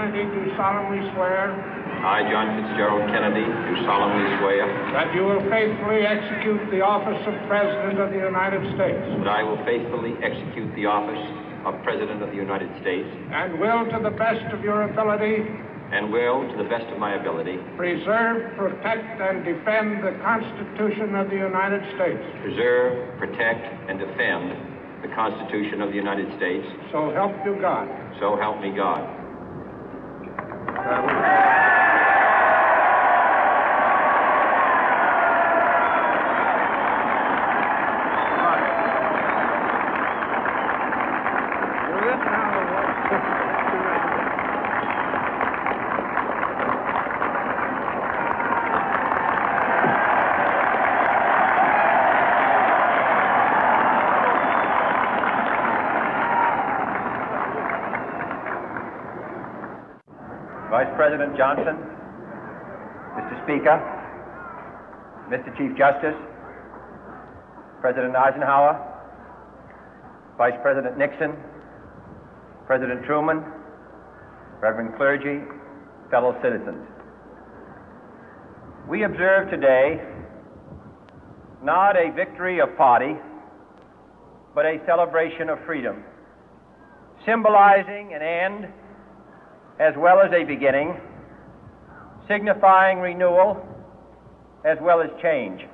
Kennedy, do solemnly swear I, John Fitzgerald Kennedy, do solemnly swear that you will faithfully execute the office of President of the United States that I will faithfully execute the office of President of the United States and will, to the best of your ability, and will, to the best of my ability, preserve, protect, and defend the Constitution of the United States. preserve, protect, and defend the Constitution of the United States. So help you God. So help me God. Vice President Johnson, Mr. Speaker, Mr. Chief Justice, President Eisenhower, Vice President Nixon, President Truman, Reverend clergy, fellow citizens. We observe today not a victory of party, but a celebration of freedom, symbolizing an end as well as a beginning, signifying renewal as well as change.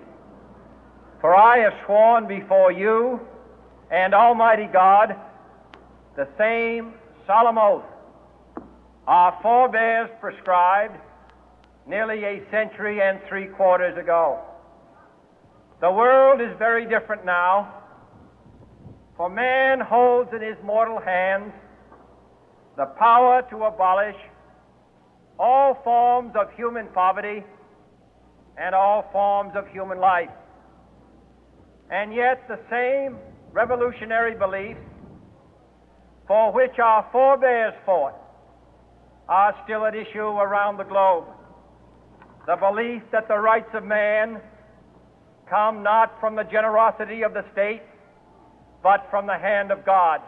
For I have sworn before you and Almighty God the same solemn oath our forebears prescribed nearly a century and 3/4 ago. The world is very different now, for man holds in his mortal hands the power to abolish all forms of human poverty and all forms of human life. And yet the same revolutionary beliefs for which our forebears fought are still at issue around the globe. The belief that the rights of man come not from the generosity of the state, but from the hand of God.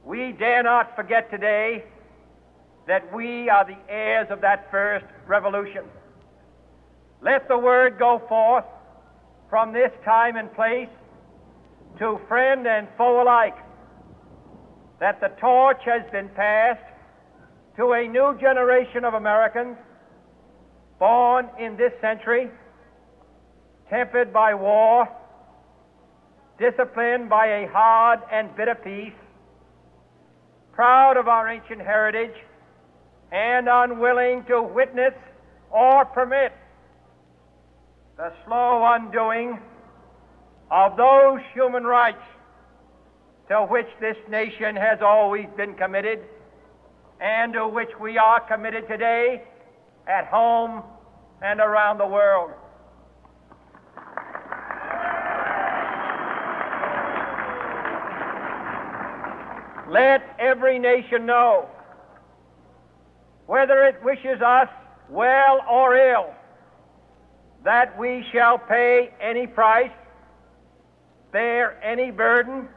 We dare not forget today that we are the heirs of that first revolution. Let the word go forth from this time and place to friend and foe alike that the torch has been passed to a new generation of Americans born in this century, tempered by war, disciplined by a hard and bitter peace, proud of our ancient heritage, and unwilling to witness or permit the slow undoing of those human rights to which this nation has always been committed and to which we are committed today at home and around the world. Let every nation know, whether it wishes us well or ill, that we shall pay any price, bear any burden,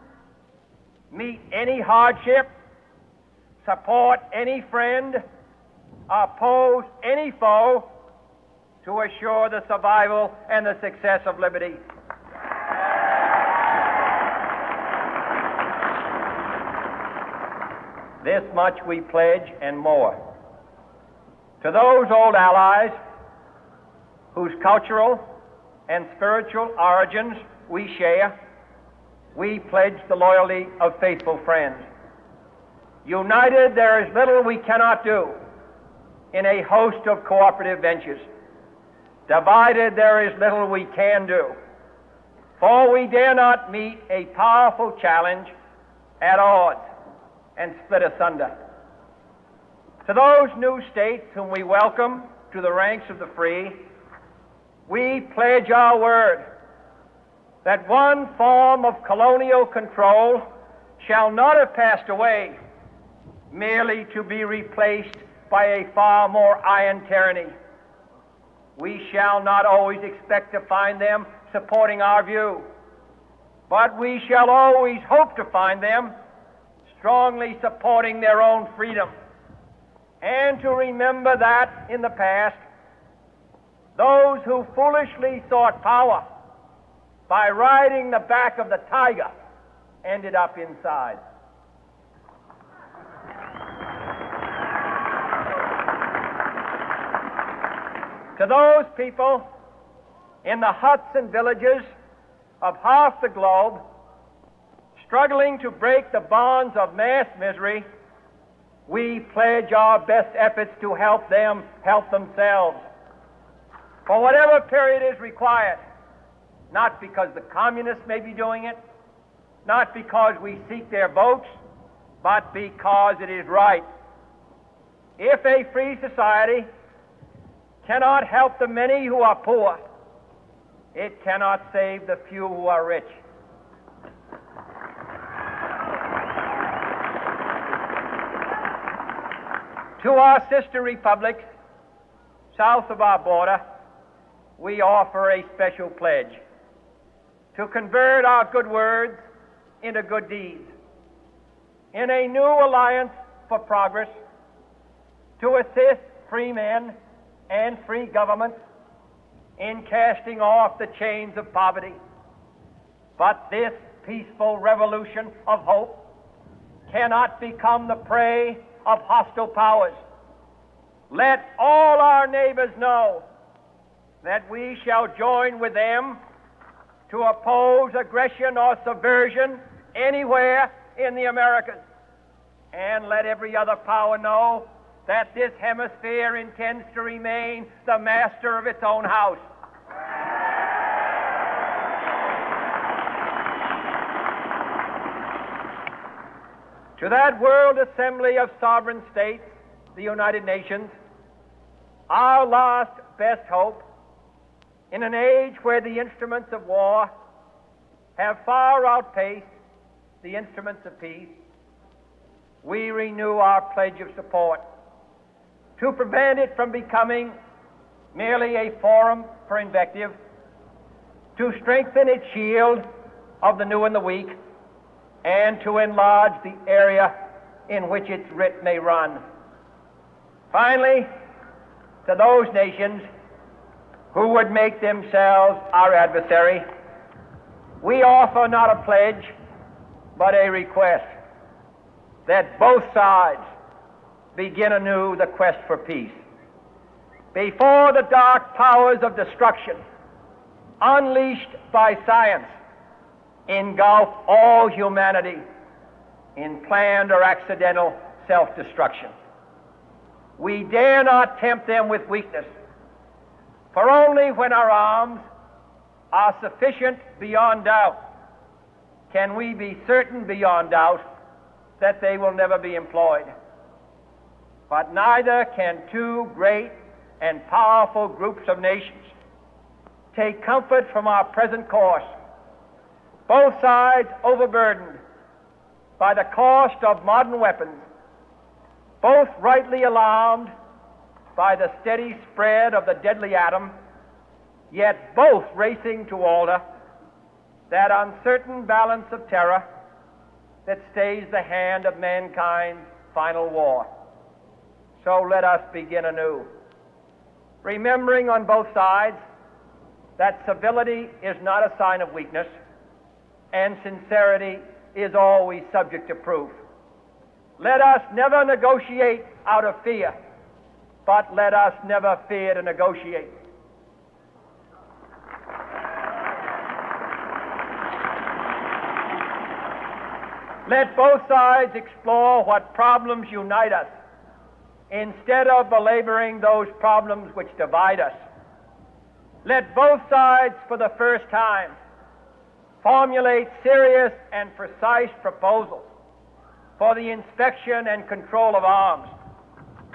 meet any hardship, support any friend, oppose any foe to assure the survival and the success of liberty. This much we pledge and more. To those old allies whose cultural and spiritual origins we share, we pledge the loyalty of faithful friends. United, there is little we cannot do in a host of cooperative ventures. Divided, there is little we can do, for we dare not meet a powerful challenge at odds and split asunder. To those new states whom we welcome to the ranks of the free, we pledge our word that one form of colonial control shall not have passed away, merely to be replaced by a far more iron tyranny. We shall not always expect to find them supporting our view, but we shall always hope to find them strongly supporting their own freedom and to remember that in the past, those who foolishly sought power by riding the back of the tiger ended up inside. To those people in the huts and villages of half the globe struggling to break the bonds of mass misery, we pledge our best efforts to help them help themselves for whatever period is required, not because the communists may be doing it, not because we seek their votes, but because it is right. If a free society cannot help the many who are poor, it cannot save the few who are rich. To our sister republics south of our border, we offer a special pledge to convert our good words into good deeds, in a new alliance for progress, to assist free men and free governments in casting off the chains of poverty. But this peaceful revolution of hope cannot become the prey of hostile powers. Let all our neighbors know that we shall join with them to oppose aggression or subversion anywhere in the Americas. And let every other power know that this hemisphere intends to remain the master of its own house. To that World Assembly of Sovereign States, the United Nations, our last best hope, in an age where the instruments of war have far outpaced the instruments of peace, we renew our pledge of support to prevent it from becoming merely a forum for invective, to strengthen its shield of the new and the weak, and to enlarge the area in which its writ may run. Finally, to those nations who would make themselves our adversary, we offer not a pledge, but a request that both sides begin anew the quest for peace. Before the dark powers of destruction, unleashed by science, engulf all humanity in planned or accidental self-destruction, we dare not tempt them with weakness, for only when our arms are sufficient beyond doubt can we be certain beyond doubt that they will never be employed. But neither can two great and powerful groups of nations take comfort from our present course, both sides overburdened by the cost of modern weapons, both rightly alarmed by the steady spread of the deadly atom, yet both racing to alter that uncertain balance of terror that stays the hand of mankind's final war. So let us begin anew, remembering on both sides that civility is not a sign of weakness, and sincerity is always subject to proof. Let us never negotiate out of fear, but let us never fear to negotiate. Let both sides explore what problems unite us, instead of belaboring those problems which divide us. Let both sides, for the first time, formulate serious and precise proposals for the inspection and control of arms,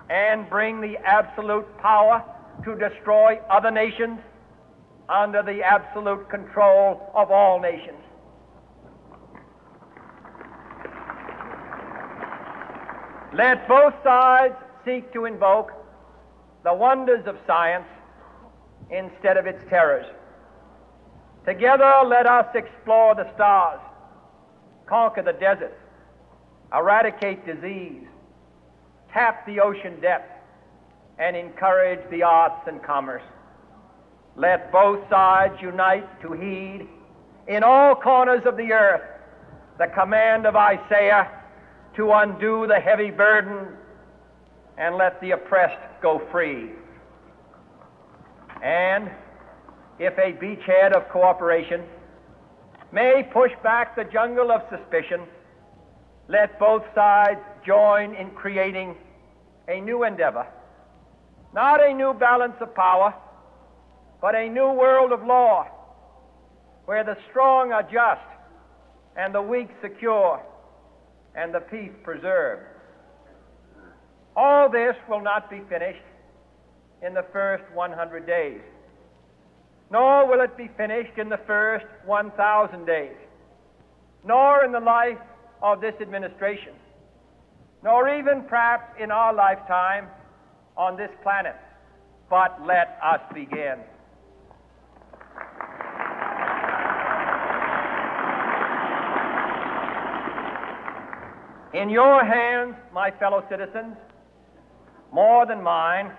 and bring the absolute power to destroy other nations under the absolute control of all nations. Let both sides seek to invoke the wonders of science instead of its terrors. Together, let us explore the stars, conquer the deserts, eradicate disease, tap the ocean depth, and encourage the arts and commerce. Let both sides unite to heed in all corners of the earth the command of Isaiah to undo the heavy burden and let the oppressed go free. And if a beachhead of cooperation may push back the jungle of suspicion, let both sides join in creating a new endeavor, not a new balance of power, but a new world of law, where the strong are just and the weak secure and the peace preserved. All this will not be finished in the first 100 days, nor will it be finished in the first 1,000 days, nor in the life of this administration, nor even perhaps in our lifetime on this planet. But let us begin. In your hands, my fellow citizens, more than mine,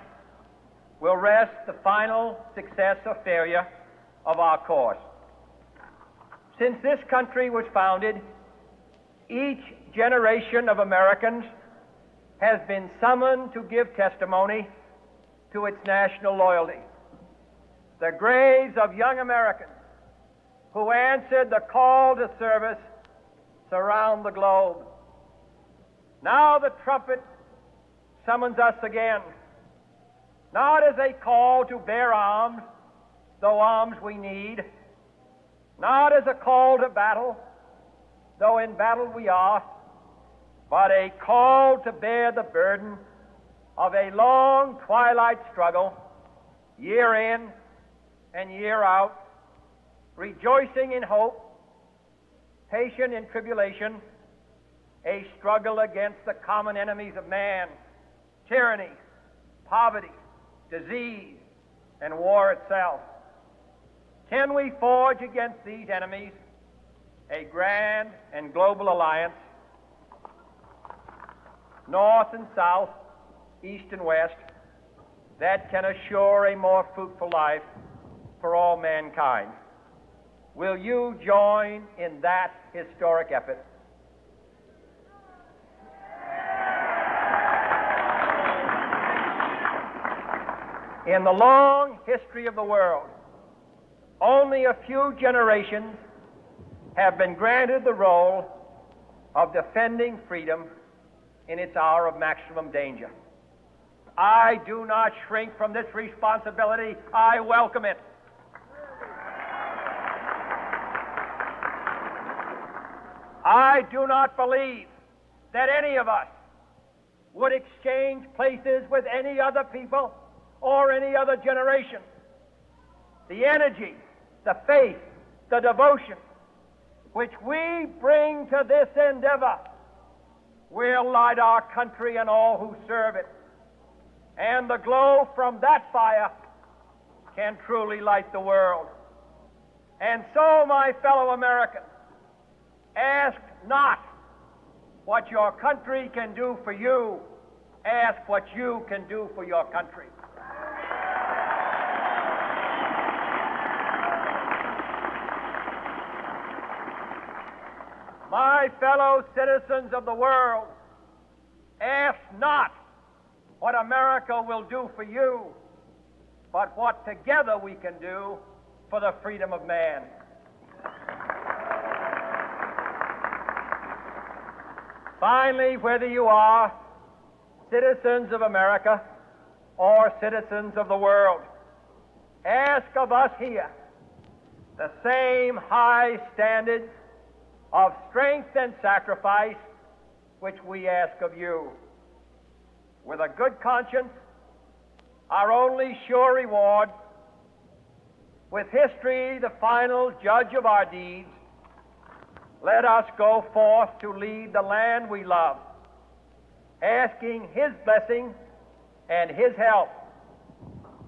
will rest the final success or failure of our course. Since this country was founded, each generation of Americans has been summoned to give testimony to its national loyalty. The graves of young Americans who answered the call to service surround the globe. Now the trumpet summons us again, not as a call to bear arms, though arms we need, not as a call to battle, though in battle we are, but a call to bear the burden of a long twilight struggle, year in and year out, rejoicing in hope, patient in tribulation, a struggle against the common enemies of man, tyranny, poverty, disease, and war itself. Can we forge against these enemies a grand and global alliance, north and south, east and west, that can assure a more fruitful life for all mankind? Will you join in that historic effort? In the long history of the world, only a few generations have been granted the role of defending freedom in its hour of maximum danger. I do not shrink from this responsibility. I welcome it. I do not believe that any of us would exchange places with any other people or any other generation. The energy, the faith, the devotion which we bring to this endeavor will light our country and all who serve it. And the glow from that fire can truly light the world. And so, my fellow Americans, ask not what your country can do for you, ask what you can do for your country. My fellow citizens of the world, ask not what America will do for you, but what together we can do for the freedom of man. Finally, whether you are citizens of America or citizens of the world, ask of us here the same high standards of strength and sacrifice which we ask of you. With a good conscience, our only sure reward, with history the final judge of our deeds, let us go forth to lead the land we love, asking His blessing and His help,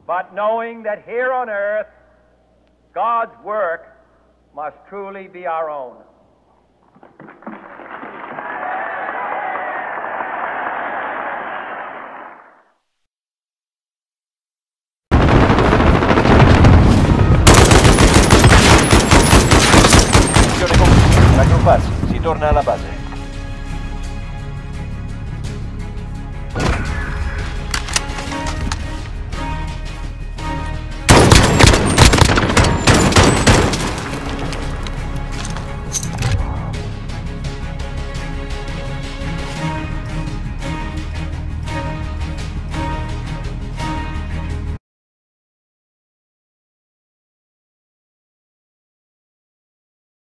but knowing that here on earth God's work must truly be our own. torna alla base.